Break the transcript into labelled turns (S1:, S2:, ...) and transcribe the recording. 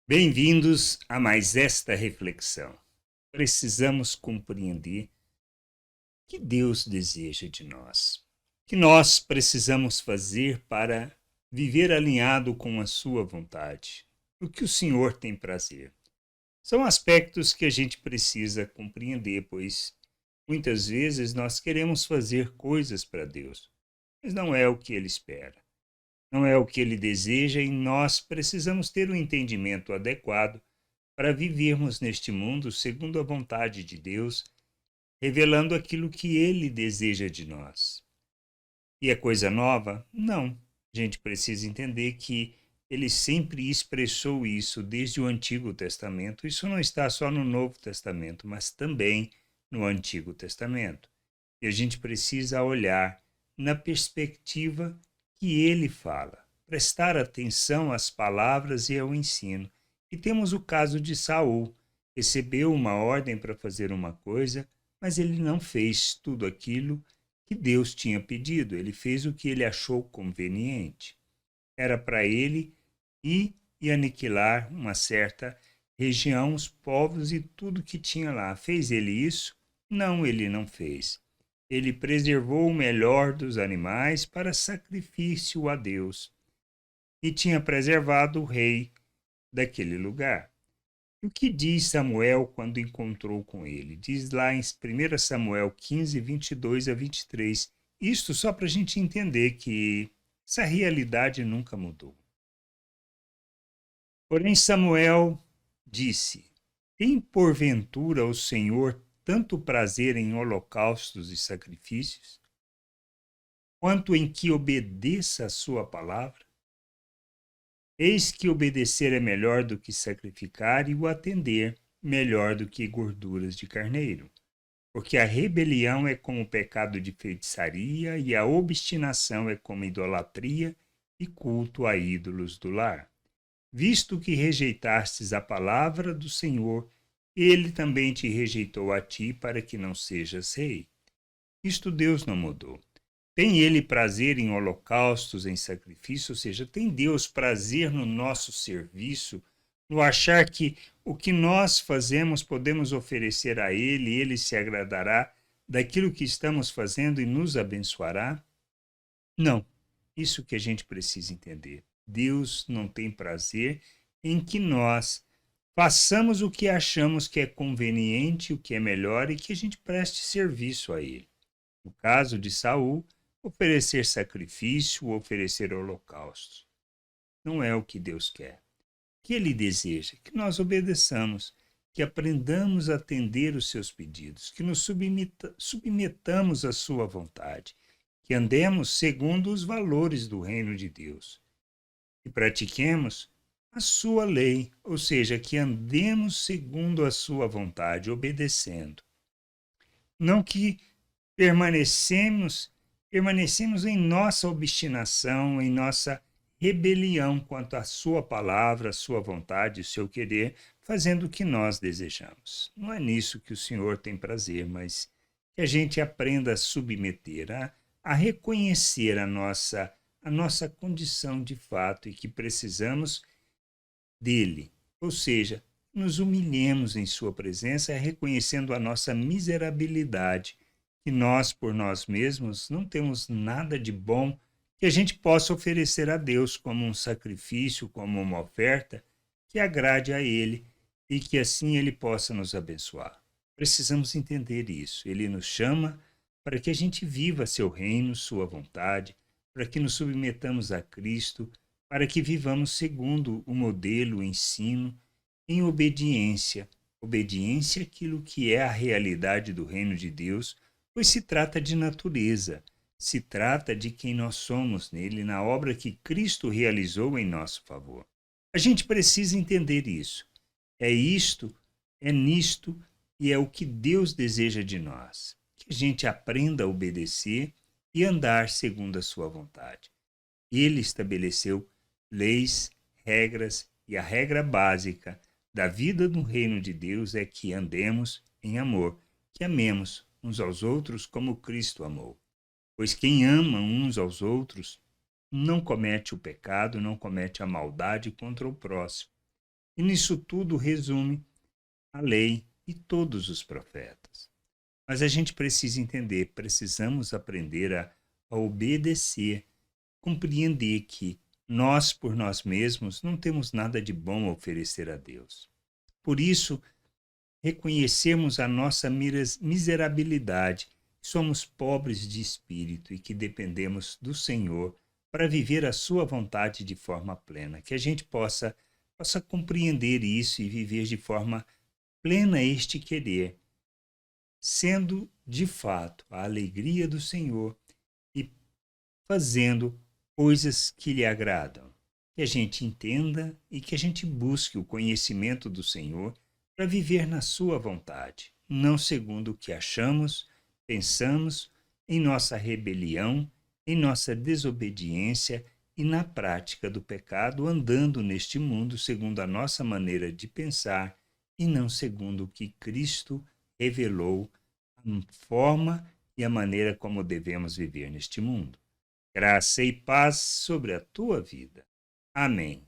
S1: Bem-vindos a mais esta reflexão. Precisamos compreender o que Deus deseja de nós, o que nós precisamos fazer para viver alinhado com a sua vontade, o que o Senhor tem prazer. São aspectos que a gente precisa compreender, pois muitas vezes nós queremos fazer coisas para Deus, mas não é o que Ele espera. Não é o que Ele deseja e nós precisamos ter o entendimento adequado para vivermos neste mundo segundo a vontade de Deus, revelando aquilo que Ele deseja de nós. E é coisa nova? Não. A gente precisa entender que Ele sempre expressou isso desde o Antigo Testamento. Isso não está só no Novo Testamento, mas também no Antigo Testamento. E a gente precisa olhar na perspectiva que Ele fala, prestar atenção às palavras e ao ensino. E temos o caso de Saul. Recebeu uma ordem para fazer uma coisa, mas ele não fez tudo aquilo que Deus tinha pedido. Ele fez o que ele achou conveniente. Era para ele ir e aniquilar uma certa região, os povos e tudo que tinha lá. Fez ele isso? Não, ele não fez. Ele preservou o melhor dos animais para sacrifício a Deus e tinha preservado o rei daquele lugar. E o que diz Samuel quando encontrou com ele? Diz lá em 1 Samuel 15, 22 a 23. Isto só para a gente entender que essa realidade nunca mudou. Porém, Samuel disse: Tem porventura o Senhor tanto prazer em holocaustos e sacrifícios, quanto em que obedeça a sua palavra? Eis que obedecer é melhor do que sacrificar, e o atender melhor do que gorduras de carneiro. Porque a rebelião é como o pecado de feitiçaria, e a obstinação é como idolatria e culto a ídolos do lar. Visto que rejeitastes a palavra do Senhor, ele também te rejeitou a ti, para que não sejas rei. Isto Deus não mudou. Tem ele prazer em holocaustos, em sacrifício, ou seja, tem Deus prazer no nosso serviço, no achar que o que nós fazemos podemos oferecer a ele, ele se agradará daquilo que estamos fazendo e nos abençoará? Não. Isso que a gente precisa entender. Deus não tem prazer em que nós façamos o que achamos que é conveniente, o que é melhor e que a gente preste serviço a ele. No caso de Saul, oferecer sacrifício, oferecer holocaustos. Não é o que Deus quer. O que Ele deseja? Que nós obedeçamos, que aprendamos a atender os seus pedidos, que nos submetamos à sua vontade, que andemos segundo os valores do reino de Deus, que pratiquemos a sua lei, ou seja, que andemos segundo a sua vontade, obedecendo. Não que permanecemos em nossa obstinação, em nossa rebelião quanto à sua palavra, à sua vontade, ao seu querer, fazendo o que nós desejamos. Não é nisso que o Senhor tem prazer, mas que a gente aprenda a submeter, a reconhecer a nossa condição de fato e que precisamos dele. Ou seja, nos humilhemos em sua presença, reconhecendo a nossa miserabilidade, que nós, por nós mesmos, não temos nada de bom que a gente possa oferecer a Deus como um sacrifício, como uma oferta que agrade a Ele e que assim Ele possa nos abençoar. Precisamos entender isso. Ele nos chama para que a gente viva seu reino, sua vontade, para que nos submetamos a Cristo, para que vivamos segundo o modelo, o ensino, em obediência. Obediência àquilo que é a realidade do reino de Deus, pois se trata de natureza, se trata de quem nós somos nele, na obra que Cristo realizou em nosso favor. A gente precisa entender isso. É isto, é nisto e é o que Deus deseja de nós. Que a gente aprenda a obedecer e andar segundo a sua vontade. Ele estabeleceu leis, regras e a regra básica da vida no reino de Deus é que andemos em amor, que amemos uns aos outros como Cristo amou. Pois quem ama uns aos outros não comete o pecado, não comete a maldade contra o próximo. E nisso tudo resume a lei e todos os profetas. Mas a gente precisa entender, precisamos aprender a obedecer, compreender que nós, por nós mesmos, não temos nada de bom a oferecer a Deus. Por isso, reconhecermos a nossa miserabilidade, que somos pobres de espírito e que dependemos do Senhor para viver a sua vontade de forma plena, que a gente possa compreender isso e viver de forma plena este querer, sendo de fato a alegria do Senhor e fazendo coisas que lhe agradam. Que a gente entenda e que a gente busque o conhecimento do Senhor para viver na sua vontade, não segundo o que achamos, pensamos, em nossa rebelião, em nossa desobediência e na prática do pecado, andando neste mundo segundo a nossa maneira de pensar e não segundo o que Cristo revelou, a forma e a maneira como devemos viver neste mundo. Graça e paz sobre a tua vida. Amém.